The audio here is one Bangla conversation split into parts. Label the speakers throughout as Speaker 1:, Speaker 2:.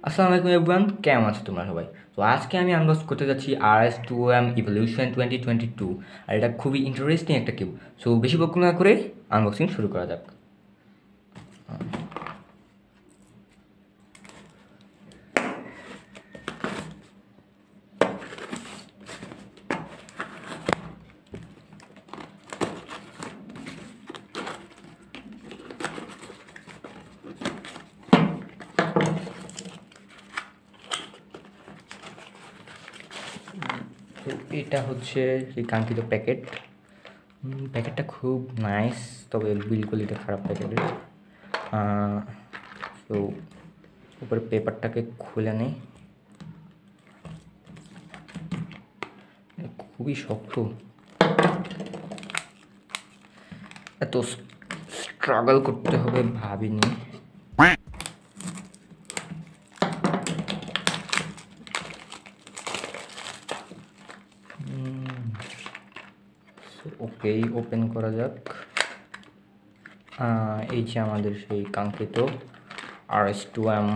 Speaker 1: আসসালামু আলাইকুম এভরিওয়ান, কেমন আছো তোমরা সবাই? তো আজকে আমি আনবক্স করতে যাচ্ছি RS2M ইভলিউশন 2022। আর এটা খুবই ইন্টারেস্টিং একটা কিউব। সো বেশি বকু না করে আনবক্সিং শুরু করা যাক। তো এটা হচ্ছে সেই কাঙ্ক্ষিত প্যাকেট। প্যাকেটটা খুব নাইস, তবে বিল কোয়ালিটি খারাপ প্যাকেটের। তো উপরে পেপারটাকে খুলে নেই, খুবই শক্ত। এত স্ট্রাগল করতে হবে ভাবিনি। ওকে, ওপেন করা যাক। এই যে আমাদের সেই কাঙ্ক্ষিত RS2M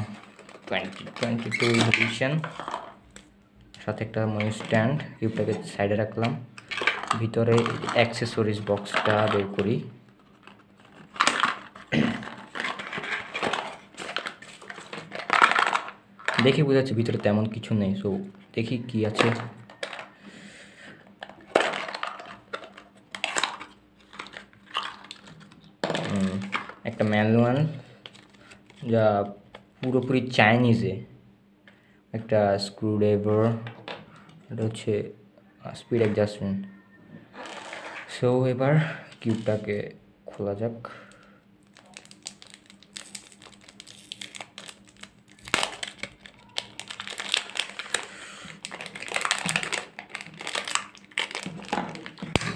Speaker 1: 2022 ইভলিউশন, সাথে একটা মনি স্ট্যান্ড। কিউবটাকে সাইডে রাখলাম, ভিতরে অ্যাক্সেসরিজ বক্সটা বের করি। দেখে বোঝা যাচ্ছে ভিতরে তেমন কিছু নেই। সো দেখি কি আছে। একটা ম্যানুয়াল, যা পুরোপুরি চাইনিজে। একটা স্ক্রুড্রাইভার, এটা হচ্ছে স্পিড অ্যাডজাস্টমেন্ট। সো এবার কিউবটাকে খোলা যাক।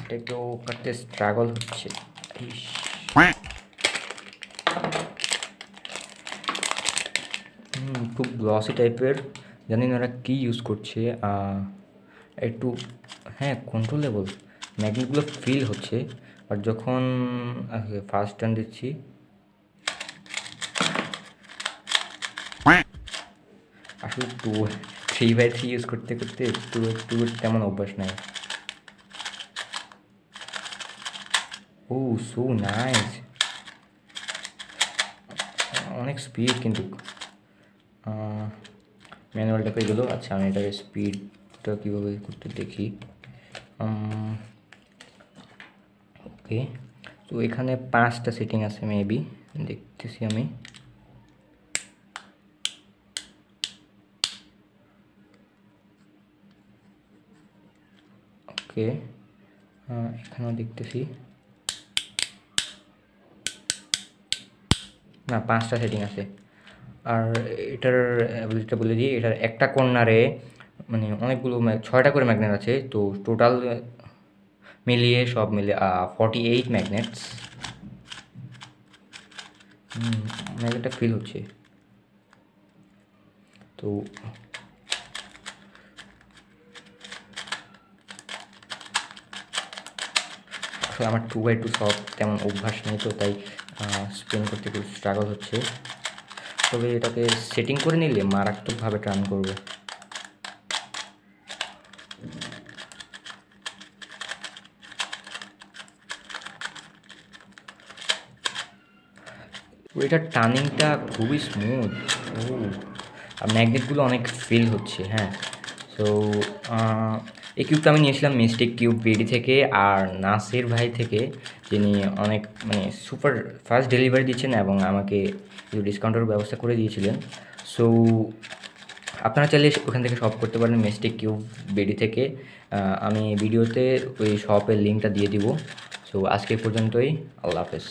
Speaker 1: এটাকেও কাটতে স্ট্রাগল হচ্ছে। খুব গ্লসি টাইপের, জানি না ওরা কী ইউজ করছে। একটু হ্যাঁ কন্ট্রোলেবল, ম্যাগনেটগুলো ফিল হচ্ছে। আর যখন ফার্স্ট টার্ন দিচ্ছি, আসলে 3x3 ইউজ করতে করতে একটু তেমন অভ্যাস নাই। ও সো নাইস, অনেক স্পিড কিন্তু। ম্যানুয়ালটা পেয়ে গেলো। আচ্ছা, আমি এটার স্পিডটা কীভাবে করতে দেখি। ওকে, তো এখানে 5টা সেটিং আছে মেবি, দেখতেছি আমি। ওকে, এখানেও দেখতেছি না, 5টা সেটিং আছে। আর এটার অ্যাবিলিটিটা বলে দিই, এটার একটা কর্নারে মানে অনেকগুলো 6টা করে ম্যাগনেট আছে। তো টোটাল মিলিয়ে সব মিলিয়ে 48 ম্যাগনেটস। ম্যাগনেটটা ফিল হচ্ছে। তো আসলে আমার 2x2 সব তেমন অভ্যাস নেই, তো তাই স্পিন করতে খুব স্ট্রাগল হচ্ছে। তবে এটাকে সেটিং করে নিলে মারাত্মকভাবে টার্ন করবে। এটার টার্নিংটা খুবই স্মুথ। আর ম্যাগনেটগুলো অনেক ফিল হচ্ছে। হ্যাঁ, সো এই কিউবটা আমি নিয়েছিলাম মিস্টেক কিউব বিডি থেকে, আর নাসির ভাই থেকে, যিনি অনেক মানে সুপার ফাস্ট ডেলিভারি দিচ্ছেন এবং আমাকে একটু ডিসকাউন্টের ব্যবস্থা করে দিয়েছিলেন। সো আপনারা চাইলে ওখান থেকে শপ করতে পারেন মিস্টেক কিউব বিডি থেকে। আমি ভিডিওতে ওই শপের লিঙ্কটা দিয়ে দিব। সো আজকে পর্যন্তই, আল্লাহ হাফেজ।